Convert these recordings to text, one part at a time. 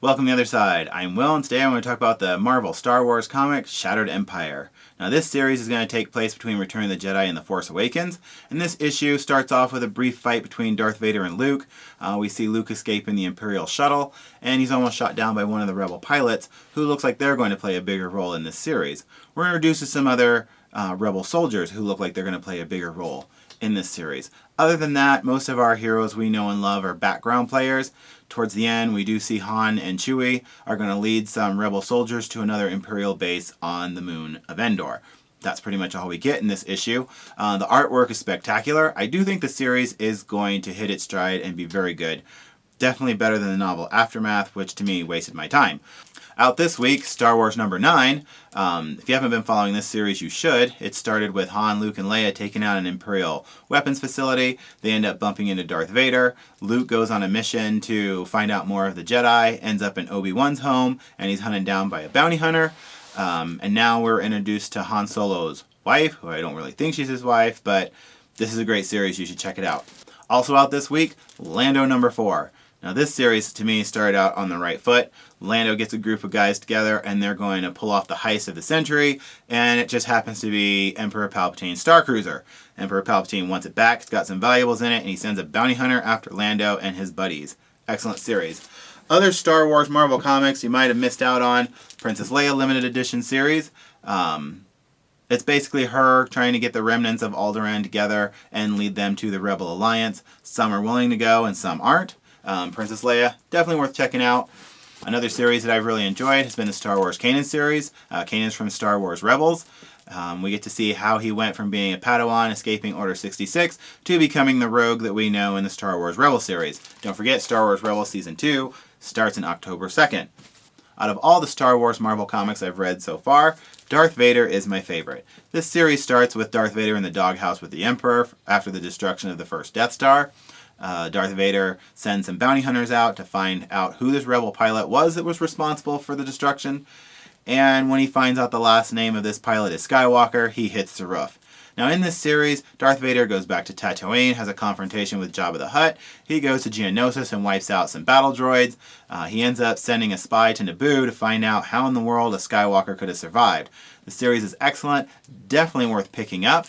Welcome to the other side. I'm Will, and today I'm going to talk about the Marvel Star Wars comic Shattered Empire. Now this series is going to take place between Return of the Jedi and The Force Awakens, and this issue starts off with a brief fight between Darth Vader and Luke. We see Luke escape in the Imperial shuttle, and he's almost shot down by one of the rebel pilots, who looks like they're going to play a bigger role in this series. We're introduced to some other rebel soldiers who look like they're going to play a bigger role in this series. Other than that, most of our heroes we know and love are background players. Towards the end, we do see Han and Chewie are going to lead some rebel soldiers to another Imperial base on the moon of Endor. That's pretty much all we get in this issue. The artwork is spectacular. I do think the series is going to hit its stride and be very good. Definitely better than the novel Aftermath, which to me wasted my time. Out this week, Star Wars number 9. If you haven't been following this series, you should. It started with Han, Luke, and Leia taking out an Imperial weapons facility. They end up bumping into Darth Vader. Luke goes on a mission to find out more of the Jedi, ends up in Obi-Wan's home, and he's hunted down by a bounty hunter. And now we're introduced to Han Solo's wife, who I don't really think she's his wife, but this is a great series. You should check it out. Also out this week, Lando number 4. Now this series, to me, started out on the right foot. Lando gets a group of guys together and they're going to pull off the heist of the century, and it just happens to be Emperor Palpatine's Star Cruiser. Emperor Palpatine wants it back, it's got some valuables in it, and he sends a bounty hunter after Lando and his buddies. Excellent series. Other Star Wars Marvel comics you might have missed out on, Princess Leia Limited Edition series. It's basically her trying to get the remnants of Alderaan together and lead them to the Rebel Alliance. Some are willing to go and some aren't. Princess Leia, definitely worth checking out. Another series that I've really enjoyed has been the Star Wars Kanan series. Kanan's from Star Wars Rebels. We get to see how he went from being a Padawan, escaping Order 66, to becoming the rogue that we know in the Star Wars Rebels series. Don't forget, Star Wars Rebels Season 2 starts in October 2nd. Out of all the Star Wars Marvel comics I've read so far, Darth Vader is my favorite. This series starts with Darth Vader in the doghouse with the Emperor after the destruction of the first Death Star. Darth Vader sends some bounty hunters out to find out who this rebel pilot was that was responsible for the destruction. And when he finds out the last name of this pilot is Skywalker, he hits the roof. Now in this series, Darth Vader goes back to Tatooine, has a confrontation with Jabba the Hutt. He goes to Geonosis and wipes out some battle droids. He ends up sending a spy to Naboo to find out how in the world a Skywalker could have survived. The series is excellent, definitely worth picking up.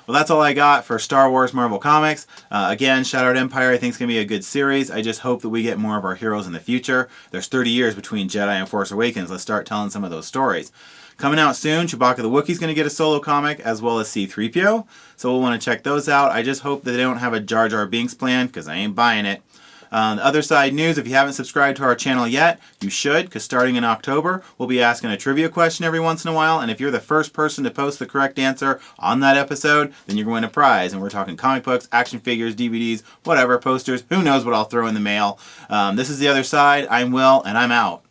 Well, that's all I got for Star Wars Marvel Comics. Again, Shattered Empire I think is going to be a good series. I just hope that we get more of our heroes in the future. There's 30 years between Jedi and Force Awakens. Let's start telling some of those stories. Coming out soon, Chewbacca the Wookiee's going to get a solo comic, as well as C-3PO. So we'll want to check those out. I just hope that they don't have a Jar Jar Binks plan, because I ain't buying it. The Other Side News, if you haven't subscribed to our channel yet, you should, because starting in October, we'll be asking a trivia question every once in a while, and if you're the first person to post the correct answer on that episode, then you're going to win a prize. And we're talking comic books, action figures, DVDs, whatever, posters, who knows what I'll throw in the mail. This is The Other Side. I'm Will, and I'm out.